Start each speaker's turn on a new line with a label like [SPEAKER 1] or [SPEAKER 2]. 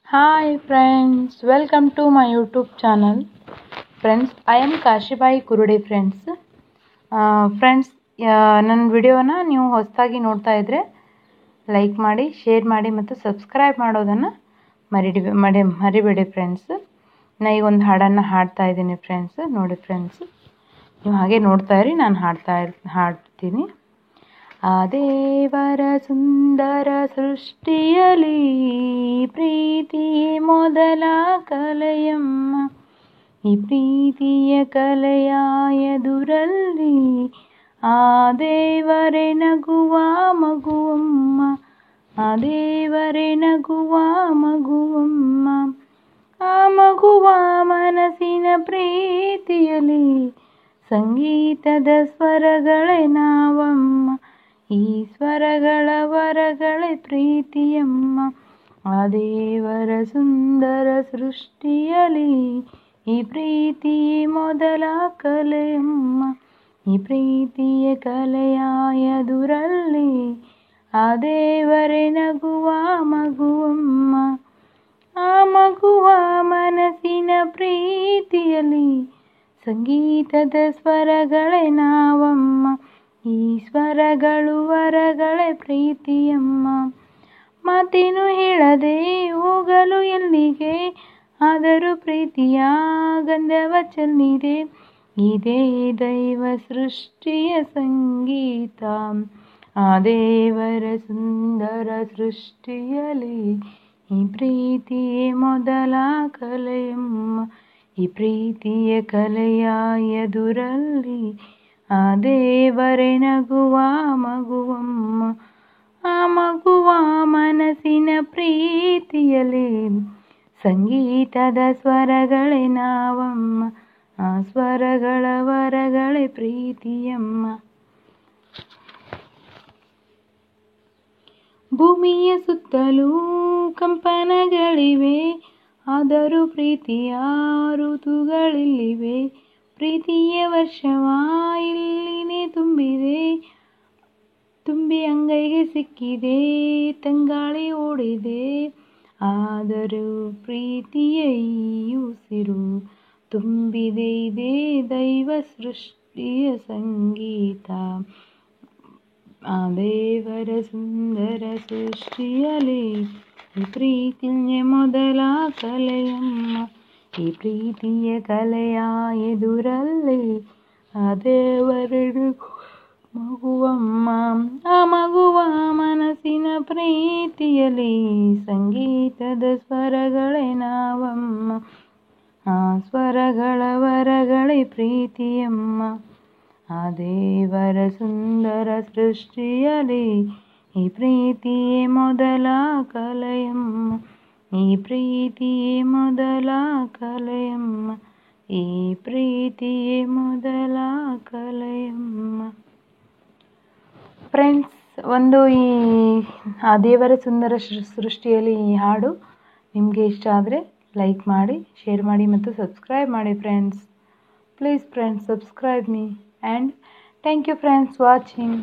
[SPEAKER 1] Hi friends, welcome to my YouTube channel. Friends, I am Kashibai Kurude friends. Friends, ನನ್ನ ವಿಡಿಯೋನ ನೀವು ಹೊಸದಾಗಿ ನೋಡ್ತಾ ಇದ್ದರೆ ಲೈಕ್ ಮಾಡಿ, ಶೇರ್ ಮಾಡಿ ಮತ್ತು ಸಬ್ಸ್ಕ್ರೈಬ್ ಮಾಡೋದನ್ನು ಮರಿಬೇಡಿ ಫ್ರೆಂಡ್ಸ್. ನಾನು ಈಗ ಒಂದು ಹಾಡನ್ನು ಹಾಡ್ತಾ ಇದ್ದೀನಿ ಫ್ರೆಂಡ್ಸ್. ನೋಡಿ ಫ್ರೆಂಡ್ಸ್, ನೀವು ಹಾಗೆ ನೋಡ್ತಾ ಇರಿ, ನಾನು ಹಾಡ್ತೀನಿ. ಆ ದೇವರ ಸುಂದರ ಸೃಷ್ಟಿಯಲಿ ಪ್ರೀತಿ ಮೊದಲ ಕಲೆಯಮ್ಮ, ಈ ಪ್ರೀತಿಯ ಕಲೆಯ ಎದುರಲ್ಲಿ ಆ ದೇವರೇ ನಗುವ ಮಗುವಮ್ಮ, ಆ ದೇವರೇ ನಗುವ ಮಗುವಮ್ಮ. ಆ ಮಗುವ ಮನಸ್ಸಿನ ಪ್ರೀತಿಯಲಿ ಸಂಗೀತದ ಸ್ವರಗಳೇ ನಾವಮ್ಮ, ಈ ಸ್ವರಗಳ ವರಗಳೇ ಪ್ರೀತಿಯಮ್ಮ. ಆ ದೇವರ ಸುಂದರ ಸೃಷ್ಟಿಯಲಿ ಈ ಪ್ರೀತಿ ಮೊದಲ ಕಲೆಯಮ್ಮ, ಈ ಪ್ರೀತಿಯ ಕಲೆಯ ಎದುರಲ್ಲಿ ಆ ದೇವರೇ ನಗುವ ಮಗುವಮ್ಮ. ಆ ಮಗುವ ಮನಸ್ಸಿನ ಪ್ರೀತಿಯಲಿ ಸಂಗೀತದ ಸ್ವರಗಳೇ ನಾವಮ್ಮ, ಈ ಸ್ವರಗಳು ವರಗಳೇ ಪ್ರೀತಿಯಮ್ಮ. ಮಾತೇನು ಹೇಳದೆ ಹೋಗಲು ಎಲ್ಲಿಗೆ, ಆದರೂ ಪ್ರೀತಿಯ ಗಂಧವ ಚೆಲ್ಲಿದೆ. ಇದೇ ದೈವ ಸೃಷ್ಟಿಯ ಸಂಗೀತ, ಆ ದೇವರ ಸುಂದರ ಸೃಷ್ಟಿಯಲಿ ಈ ಪ್ರೀತಿಯೇ ಮೊದಲ ಕಲೆಯಮ್ಮ, ಈ ಪ್ರೀತಿಯ ಕಲೆಯ ಎದುರಲ್ಲಿ ಆ ದೇವರೇ ನಗುವ ಮಗುವಮ್ಮ. ಆ ಮಗುವ ಮನಸ್ಸಿನ ಪ್ರೀತಿಯಲಿ ಸಂಗೀತದ ಸ್ವರಗಳೇ ನಾವಮ್ಮ, ಆ ಸ್ವರಗಳ ವರಗಳೇ ಪ್ರೀತಿಯಮ್ಮ. ಭೂಮಿಯ ಸುತ್ತಲೂ ಕಂಪನಗಳಿವೆ, ಆದರೂ ಪ್ರೀತಿಯ ಋತುಗಳಿಲ್ಲಿವೆ. ಪ್ರೀತಿಯ ವರ್ಷವ ಇಲ್ಲಿನೇ ತುಂಬಿದೆ, ತುಂಬಿ ಅಂಗೈಗೆ ಸಿಕ್ಕಿದೆ, ತಂಗಾಳಿ ಓಡಿದೆ. ಆದರೂ ಪ್ರೀತಿಯ ಈ ಉಸಿರು ತುಂಬಿದೆ, ಇದೇ ದೈವ ಸೃಷ್ಟಿಯ ಸಂಗೀತ, ಆ ದೇವರ ಸುಂದರ ಸೃಷ್ಟಿಯಲಿ ಈ ಪ್ರೀತಿಯ ಮೊದಲ ಕಲೆಯಮ್ಮ, ಈ ಪ್ರೀತಿಯ ಕಲೆಯ ಎದುರಲ್ಲಿ ಆ ದೇವರ ಮಗುವಮ್ಮ. ಆ ಮಗುವ ಮನಸ್ಸಿನ ಪ್ರೀತಿಯಲಿ ಸಂಗೀತದ ಸ್ವರಗಳೇ ನಾವಮ್ಮ, ಆ ಸ್ವರಗಳ ವರಗಳೇ ಪ್ರೀತಿಯಮ್ಮ. ಆ ದೇವರ ಸುಂದರ ಸೃಷ್ಟಿಯಲಿ ಈ ಪ್ರೀತಿಯೇ ಮೊದಲ ಕಲೆಯಮ್ಮ, ಈ ಪ್ರೀತಿಯೇ ಮೊದಲ ಕಲೆಯಮ್ಮ, ಈ ಪ್ರೀತಿಯೇ ಮೊದಲ ಕಲೆಯಮ್ಮ. ಫ್ರೆಂಡ್ಸ್, ಈ ಆ ದೇವರ ಸುಂದರ ಸೃಷ್ಟಿಯಲ್ಲಿ ಈ ಹಾಡು ನಿಮಗೆ ಇಷ್ಟ ಆದರೆ ಲೈಕ್ ಮಾಡಿ, ಶೇರ್ ಮಾಡಿ ಮತ್ತು ಸಬ್ಸ್ಕ್ರೈಬ್ ಮಾಡಿ friends. Please friends, subscribe me and thank you friends watching.